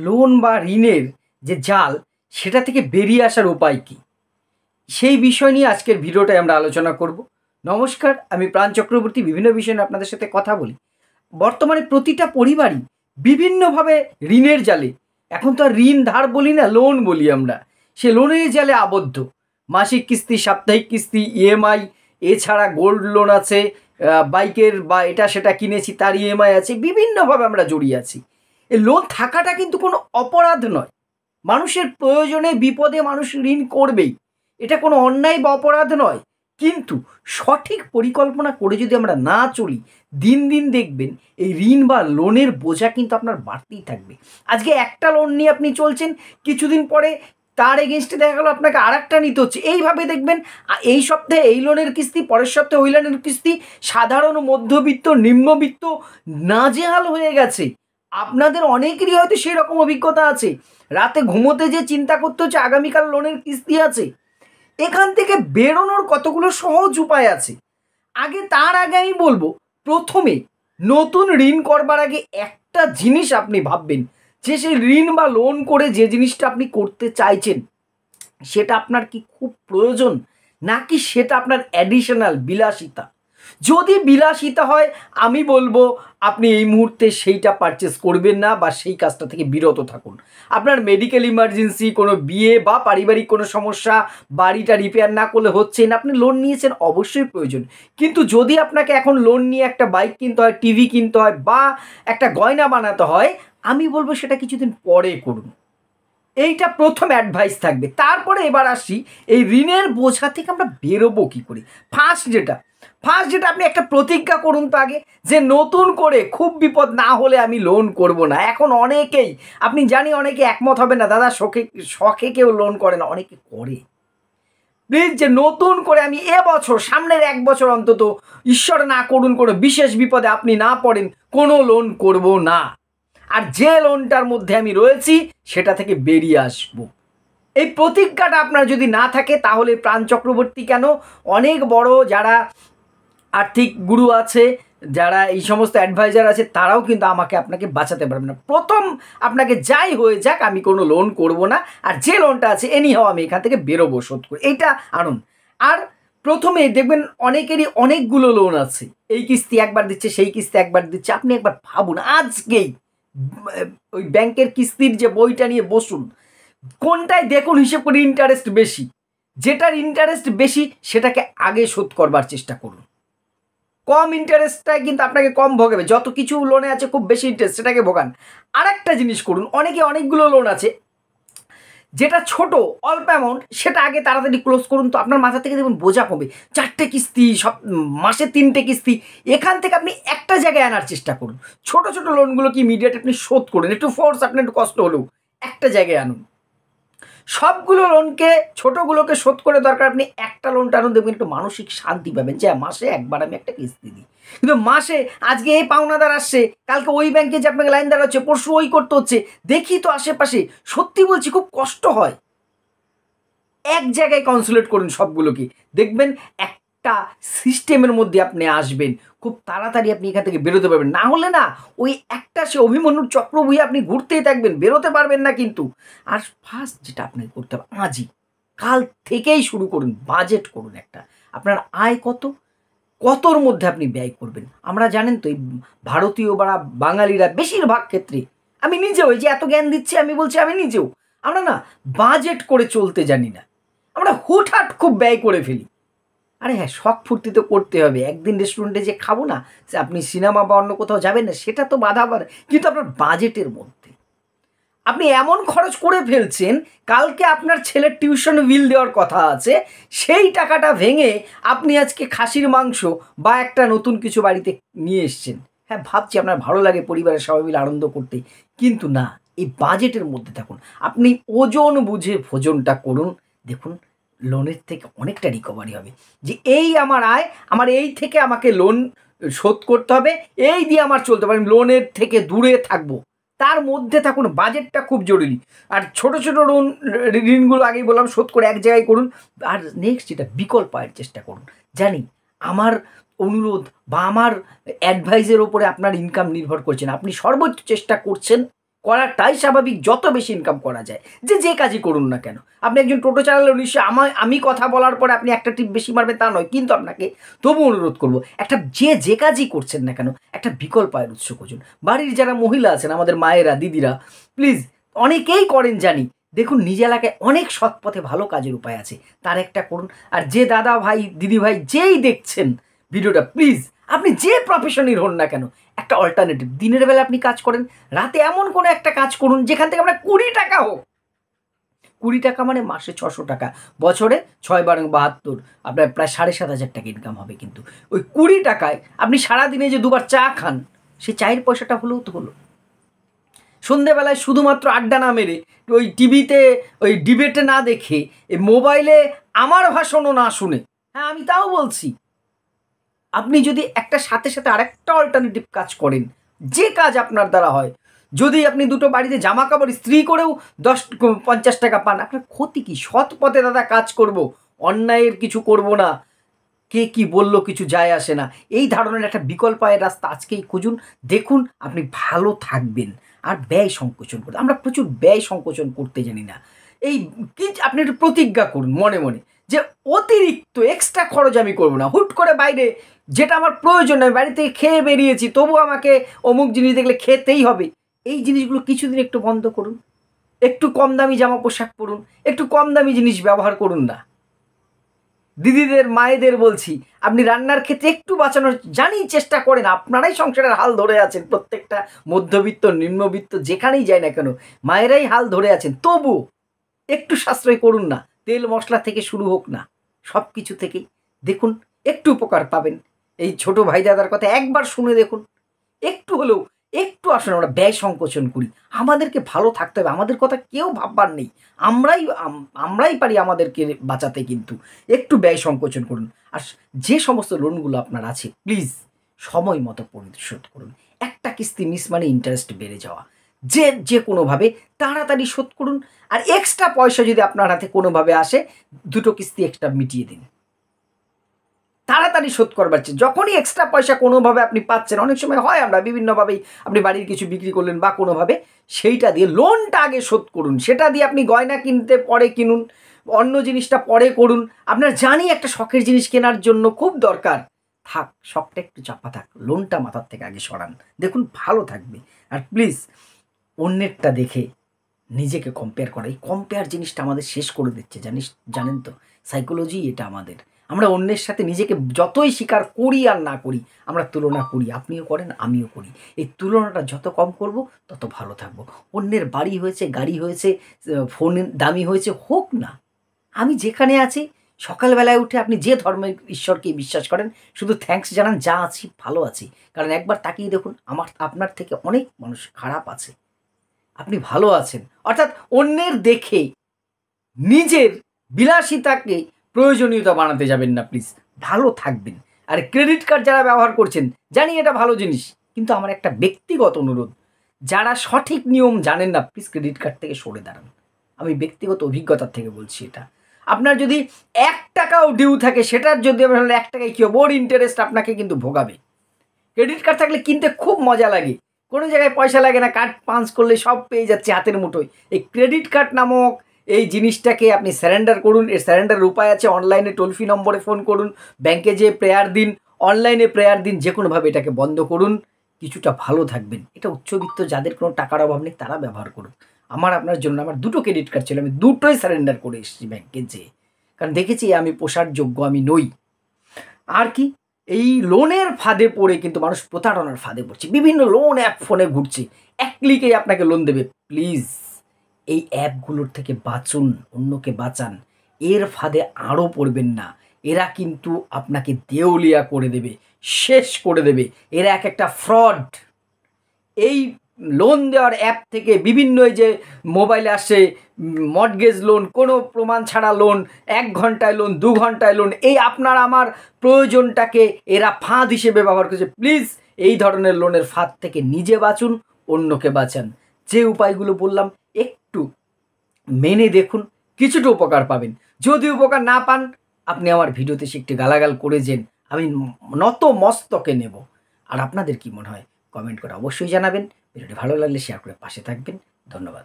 Loan বা ঋণের যে জাল সেটা থেকে বেরিয়ে আসার উপায় কী, সেই বিষয় নিয়ে আজকের ভিডিওটায় আমরা আলোচনা করব। নমস্কার, আমি প্রাণ চক্রবর্তী। বিভিন্ন বিষয় নিয়ে আপনাদের সাথে কথা বলি। বর্তমানে প্রতিটা পরিবারই বিভিন্নভাবে ঋণের জালে, এখন তো আর ঋণ ধার বলি না, লোন বলি আমরা, সে লোনের জালে আবদ্ধ। মাসিক কিস্তি, সাপ্তাহিক কিস্তি, ইএমআই, এছাড়া গোল্ড লোন আছে, বাইকের বা এটা সেটা কিনেছি তার ইএমআই আছে, বিভিন্নভাবে আমরা জড়িয়ে আছি। এই লোন থাকাটা কিন্তু কোনো অপরাধ নয়। মানুষের প্রয়োজনে বিপদে মানুষ ঋণ করবেই, এটা কোনো অন্যায় বা অপরাধ নয়। কিন্তু সঠিক পরিকল্পনা করে যদি আমরা না চলি, দিন দিন দেখবেন এই ঋণ বা লোনের বোঝা কিন্তু আপনার বাড়তেই থাকবে। আজকে একটা লোন নিয়ে আপনি চলছেন, কিছুদিন পরে তার এগেনস্টে দেখা গেল আপনাকে আর একটা নিতে হচ্ছে। এইভাবে দেখবেন এই সপ্তাহে এই লোনের কিস্তি, পরের সপ্তাহে ওই লোনের কিস্তি, সাধারণ মধ্যবিত্ত নিম্নবিত্ত নাজেহাল হয়ে গেছে। আপনাদের অনেকেরই হয়তো সেই রকম অভিজ্ঞতা আছে। রাতে ঘুমোতে যে চিন্তা করতে হচ্ছে আগামীকাল লোনের কিস্তি আছে। এখান থেকে বেরোনোর কতগুলো সহজ উপায় আছে। তার আগে আমি বলবো, প্রথমে নতুন ঋণ করবার আগে একটা জিনিস আপনি ভাববেন যে সেই ঋণ বা লোন করে যে জিনিসটা আপনি করতে চাইছেন সেটা আপনার কি খুব প্রয়োজন, নাকি সেটা আপনার অ্যাডিশনাল বিলাসিতা। যদি বিলাসিতা হয়, আমি বলবো আপনি এই মুহূর্তে সেইটা পারচেস করবেন না বা সেই কাজটা থেকে বিরত থাকুন। আপনার মেডিকেল ইমার্জেন্সি, কোনো বিয়ে বা পারিবারিক কোনো সমস্যা, বাড়িটা রিপেয়ার না করলে হচ্ছে না, আপনি লোন নিয়েছেন, অবশ্যই প্রয়োজন। কিন্তু যদি আপনাকে এখন লোন নিয়ে একটা বাইক কিনতে হয়, টিভি কিনতে হয় বা একটা গয়না বানাতে হয়, আমি বলবো সেটা কিছুদিন পরে করুন। এইটা প্রথম অ্যাডভাইস থাকবে। তারপরে এবার আসি এই ঋণের বোঝা থেকে আমরা বেরোবো কী করে। ফার্স্ট যেটা আপনি একটা প্রতিজ্ঞা করুন তো আগে, যে নতুন করে খুব বিপদ না হলে আমি লোন করব না। এখন অনেকেই, আপনি জানি অনেকে একমত হবে না, দাদা শখে কেউ লোন করে না, অনেকে করে। প্লিজ, যে নতুন করে আমি এবছর, সামনের 1 বছর অন্তত, ঈশ্বর না করুন কোনো বিশেষ বিপদে আপনি না পড়েন, কোনো লোন করব না। আর যে লোনটার মধ্যে আমি রয়েছি সেটা থেকে বেরিয়ে আসব। এই প্রতিজ্ঞাটা আপনার যদি না থাকে, তাহলে প্রাণ চক্রবর্তী কেন, অনেক বড় যারা আর্থিক গুরু আছে, যারা এই সমস্ত অ্যাডভাইজার আছে, তারাও কিন্তু আপনাকে বাঁচাতে পারবে না। প্রথম আপনাকে যাই হয়ে যাক, আমি কোনো লোন করব না, আর যে লোনটা আছে এনিহাও আমি এখান থেকে বেরোবো শোধ করে, এইটা আনুন। আর প্রথমে দেখবেন অনেকেরই অনেকগুলো লোন আছে, এই কিস্তি একবার দিচ্ছে, সেই কিস্তি একবার দিচ্ছে। আপনি একবার ভাবুন, আজকেই ওই ব্যাংকের কিস্তির যে বইটা নিয়ে বসুন, কোনটায় দেখুন হিসেব করে ইন্টারেস্ট বেশি। যেটার ইন্টারেস্ট বেশি সেটাকে আগে শোধ করবার চেষ্টা করুন। কম ইন্টারেস্টটাই কিন্তু আপনাকে কম ভোগাবে। যত কিছু লোনে আছে খুব বেশি ইন্টারেস্ট, সেটাকে ভোগান। আর একটা জিনিস করুন, অনেকগুলো লোন আছে, যেটা ছোট অল্প অ্যামাউন্ট, সেটা আগে তাড়াতাড়ি ক্লোজ করুন। তো আপনার মাথা থেকে দেখুন বোঝা কমবে। 4টে কিস্তি, সব মাসে 3টে কিস্তি, এখান থেকে আপনি একটা জায়গায় আনার চেষ্টা করুন। ছোট লোনগুলোকে ইমিডিয়েট আপনি শোধ করুন, একটু ফোর্স, আপনার একটু কষ্ট হলেও একটা জায়গায় আনুন। সবগুলো লোনকে, ছোটোগুলোকে শোধ করে দরকার আপনি একটা লোন টানুন, দেখবেন একটু মানসিক শান্তি পাবেন যে মাসে একবার আমি একটা কিস্তি দিই। কিন্তু মাসে আজকে এই পাওনাদার আসছে, কালকে ওই ব্যাংকে যে আপনাকে লাইন দাঁড়াচ্ছে, পরশু ওই করতে হচ্ছে, দেখি তো আশেপাশে, সত্যি বলছি খুব কষ্ট হয়। এক জায়গায় কনসুলেট করুন সবগুলোকে, দেখবেন একটা সিস্টেমের মধ্যে আপনি আসবেন, খুব তাড়াতাড়ি আপনি এখান থেকে বেরোতে পারবেন। না হলে না, ওই একটা সে অভিমন্যুর চক্র বইয়ে আপনি ঘুরতেই থাকবেন, বেরোতে পারবেন না কিন্তু। আর ফার্স্ট যেটা আপনাকে করতে হবে, আজই কাল থেকেই শুরু করুন, বাজেট করুন একটা। আপনার আয় কতর মধ্যে আপনি ব্যয় করবেন। আমরা জানেন তো, এই ভারতীয় বা বাঙালিরা বেশিরভাগ ক্ষেত্রে, আমি নিজেও, এই যে এত জ্ঞান দিচ্ছি আমি বলছি আমি নিজেও, আমরা না বাজেট করে চলতে জানি না। আমরা হুটহাট খুব ব্যয় করে ফেলি। আরে হ্যাঁ, শখ ফুর্তি তো করতে হবে। একদিন রেস্টুরেন্টে যে খাবো না, আপনি সিনেমা বা অন্য কোথাও যাবেন না, সেটা তো বাধা পারে, কিন্তু আপনার বাজেটের মধ্যে আপনি এমন খরচ করে ফেলছেন, কালকে আপনার ছেলের টিউশন বিল দেওয়ার কথা আছে, সেই টাকাটা ভেঙে আপনি আজকে খাসির মাংস বা একটা নতুন কিছু বাড়িতে নিয়ে এসছেন। হ্যাঁ, ভাবছি আপনার ভালো লাগে পরিবারের সবাই মিলে আনন্দ করতে, কিন্তু না, এই বাজেটের মধ্যে থাকুন। আপনি ওজন বুঝে ভোজনটা করুন, দেখুন লোনের থেকে অনেকটা রিকভারি হবে। যে এই আমার আয়, আমার এই থেকে আমাকে লোন শোধ করতে হবে, এই দিয়ে আমার চলতে পারে, লোনের থেকে দূরে থাকবো, তার মধ্যে থাকুন। বাজেটটা খুব জরুরি। আর ছোট ঋণগুলো আগেই বললাম, শোধ করে এক জায়গায় করুন। আর নেক্সট যেটা, বিকল্প আয়ের চেষ্টা করুন। জানি আমার অনুরোধ বা আমার অ্যাডভাইসের ওপরে আপনার ইনকাম নির্ভর করছে না, আপনি সর্বোচ্চ চেষ্টা করছেন, করাটাই স্বাভাবিক, যত বেশি ইনকাম করা যায়, যে কাজই করুন না কেন। আপনি একজন টোটো চালালেও নিশ্চয়ই আমি কথা বলার পরে আপনি একটা টিপ বেশি মারবেন তা নয়, কিন্তু আপনাকে তবু অনুরোধ করবো, একটা যে কাজই করছেন না কেন একটা বিকল্প আয়ের উৎস খুঁজুন। বাড়ির যারা মহিলা আছেন, আমাদের মায়েরা, দিদিরা, প্লিজ, অনেকেই করেন জানি, দেখুন নিজ এলাকায় অনেক সৎ পথে ভালো কাজের উপায় আছে, তার একটা করুন। আর যে দাদা ভাই, দিদি ভাই, যেই দেখছেন ভিডিওটা, প্লিজ আপনি যে প্রফেশনের হন না কেন, একটা অল্টারনেটিভ, দিনের বেলা আপনি কাজ করেন, রাতে এমন কোনো একটা কাজ করুন যেখান থেকে আপনার 20 টাকা হোক। 20 টাকা মানে মাসে 600 টাকা, বছরে 6×72, আপনার প্রায় 7,500 টাকা ইনকাম হবে। কিন্তু ওই 20 টাকায় আপনি সারাদিনে যে দুবার চা খান, সেই চায়ের পয়সাটা হলেও তো হলো। সন্ধেবেলায় শুধুমাত্র আড্ডা না মেরে, ওই টিভিতে ওই ডিবেটে না দেখে, এই মোবাইলে আমার ভাষণও না শুনে, হ্যাঁ আমি তাও বলছি, আপনি যদি একটা সাথে সাথে আরেকটা অল্টারনেটিভ কাজ করেন, যে কাজ আপনার দ্বারা হয়, যদি আপনি দুটো বাড়িতে জামা কাপড় ইস্ত্রি করেও 50 টাকা পান, আপনার ক্ষতি কি? সৎ পথে দাদা কাজ করব, অন্যায়ের কিছু করব না, কে কি বললো কিছু যায় আসে না, এই ধরনের একটা বিকল্প আয়ের রাস্তা আজকেই খুঁজুন। দেখুন আপনি ভালো থাকবেন। আর ব্যয় সংকোচন করতে, আমরা প্রচুর ব্যয় সংকোচন করতে জানি না। এই কি, আপনি একটু প্রতিজ্ঞা করুন মনে মনে যে অতিরিক্ত এক্সট্রা খরচ আমি করবো না। হুট করে বাইরে যেটা আমার প্রয়োজন নয়, বাড়ি থেকে খেয়ে বেরিয়েছি, তবু আমাকে অমুক জিনিস দেখলে খেতেই হবে, এই জিনিসগুলো কিছুদিন একটু বন্ধ করুন। একটু কম দামি জামা পোশাক পরুন, একটু কম দামি জিনিস ব্যবহার করুন না। দিদিদের, মায়েদের বলছি, আপনি রান্নার ক্ষেত্রে একটু বাঁচানোর জানি চেষ্টা করেন, আপনারাই সংসারের হাল ধরে আছেন, প্রত্যেকটা মধ্যবিত্ত, নিম্নবিত্ত, যেখানেই যায় না কেন মায়েরাই হাল ধরে আছেন, তবু একটু সাশ্রয় করুন না। তেল মশলা থেকে শুরু হোক না, সব কিছু থেকেই দেখুন একটু উপকার পাবেন। এই ছোট ভাই দাদার কথা একবার শুনে দেখুন, একটু হলেও, একটু আসুন আমরা ব্যয় সংকোচন করি। আমাদেরকে ভালো থাকতে হবে, আমাদের কথা কেউ ভাববার নেই, আমরাই পারি আমাদেরকে বাঁচাতে, কিন্তু একটু ব্যয় সংকোচন করুন। আর যে সমস্ত লোনগুলো আপনার আছে, প্লিজ সময় মতো পরিশোধ করুন। একটা কিস্তি মিস মানে ইন্টারেস্ট বেড়ে যাওয়া, যে কোনোভাবে তাড়াতাড়ি শোধ করুন। আর এক্সট্রা পয়সা যদি আপনার হাতে কোনোভাবে আসে, দুটো কিস্তি এক্সট্রা মিটিয়ে দিন, তাড়াতাড়ি শোধ করবার চেয়ে। যখনই এক্সট্রা পয়সা কোনোভাবে আপনি পাচ্ছেন, অনেক সময় হয় আমরা বিভিন্নভাবেই, আপনি বাড়ির কিছু বিক্রি করলেন বা কোনোভাবে, সেইটা দিয়ে লোনটা আগে শোধ করুন। সেটা দিয়ে আপনি গয়না কিনতে পরে কিনুন, অন্য জিনিসটা পরে করুন। আপনার জানি একটা শখের জিনিস কেনার জন্য খুব দরকার, থাক, শখটা একটু চাপা থাক, লোনটা মাথার থেকে আগে সরান, দেখুন ভালো থাকবে। আর প্লিজ অন্যেরটা দেখে নিজেকে কম্পেয়ার করা, এই কম্পেয়ার জিনিসটা আমাদের শেষ করে দিচ্ছে, জানেন তো, সাইকোলজি এটা আমাদের। আমরা অন্যের সাথে নিজেকে যতই স্বীকার করি আর না করি, আমরা তুলনা করি, আপনিও করেন আমিও করি। এই তুলনাটা যত কম করব তত ভালো থাকবো। অন্যের বাড়ি হয়েছে, গাড়ি হয়েছে, ফোন দামি হয়েছে, হোক না, আমি যেখানে আছি, সকালবেলায় উঠে আপনি যে ধর্মের ঈশ্বরকে বিশ্বাস করেন, শুধু থ্যাঙ্কস জানান, যা আছি ভালো আছি। কারণ একবার তাকিয়ে দেখুন, আপনার থেকে অনেক মানুষ খারাপ আছে, আপনি ভালো আছেন। অর্থাৎ অন্যের দেখে নিজের বিলাসিতাকে প্রয়োজনীয়তা বানাতে যাবেন না, প্লিজ ভালো থাকবেন। আর ক্রেডিট কার্ড যারা ব্যবহার করছেন, জানি এটা ভালো জিনিস, কিন্তু আমার একটা ব্যক্তিগত অনুরোধ, যারা সঠিক নিয়ম জানেন না, প্লিজ ক্রেডিট কার্ড থেকে সরে দাঁড়ান। আমি ব্যক্তিগত অভিজ্ঞতার থেকে বলছি এটা। আপনার যদি 1 টাকাও ডিউ থাকে, সেটার যদি আপনার 1 টাকায় কী হবে, ওর ইন্টারেস্ট আপনাকে কিন্তু ভোগাবে। ক্রেডিট কার্ড থাকলে কিনতে খুব মজা লাগে, কোনো জায়গায় পয়সা লাগে না, কার্ড পাঞ্চ করলে সব পেয়ে যাচ্ছে হাতের মুঠোয়। এই ক্রেডিট কার্ড নামক এই জিনিসটাকে আপনি স্যারেন্ডার করুন। এর স্যারেন্ডারের উপায় আছে, অনলাইনে টোল ফ্রি নম্বরে ফোন করুন, ব্যাংকে যেয়ে প্রেয়ার দিন, অনলাইনে প্রেয়ার দিন, যে কোনোভাবে এটাকে বন্ধ করুন, কিছুটা ভালো থাকবেন। এটা উচ্চবিত্ত যাদের কোনো টাকার অভাব নেই তারা ব্যবহার করুন। আপনার জন্য আমার 2টো ক্রেডিট কার্ড ছিল, আমি 2টোই স্যারেন্ডার করে এসেছি ব্যাংকে যেয়ে, কারণ দেখেছি আমি পোষার যোগ্য আমি নই। আর কি, এই লোনের ফাঁদে পড়ে কিন্তু মানুষ প্রতারণার ফাঁদে পড়ছে, বিভিন্ন লোন অ্যাপ ফোনে ঘুরছে, এক ক্লিকেই আপনাকে লোন দেবে। প্লিজ এই অ্যাপগুলোর থেকে বাঁচুন, অন্যকে বাঁচান, এর ফাঁদে আরও পড়বেন না। এরা কিন্তু আপনাকে দেউলিয়া করে দেবে, শেষ করে দেবে, এরা এক একটা ফ্রড। এই লোন দেওয়ার অ্যাপ থেকে বিভিন্ন এই যে মোবাইলে আসে মর্টগেজ লোন, কোনো প্রমাণ ছাড়া লোন, 1 ঘন্টায় লোন, 2 ঘন্টায় লোন, এই আপনার আমার প্রয়োজনটাকে এরা ফাঁদ হিসেবে ব্যবহার করছে। প্লিজ এই ধরনের লোনের ফাঁদ থেকে নিজে বাঁচুন, অন্যকে বাঁচান। যে উপায়গুলো বললাম একটু মেনে দেখুন, কিছুটা উপকার পাবেন। যদি উপকার না পান, আপনি আমার ভিডিওতে একটু গালাগাল করে যান, আমি নত মস্তকে নেব। আর আপনাদের কি মনে হয় কমেন্ট করে অবশ্যই জানাবেন। ভিডিওটি ভালো লাগলে শেয়ার করে পাশে থাকবেন। ধন্যবাদ।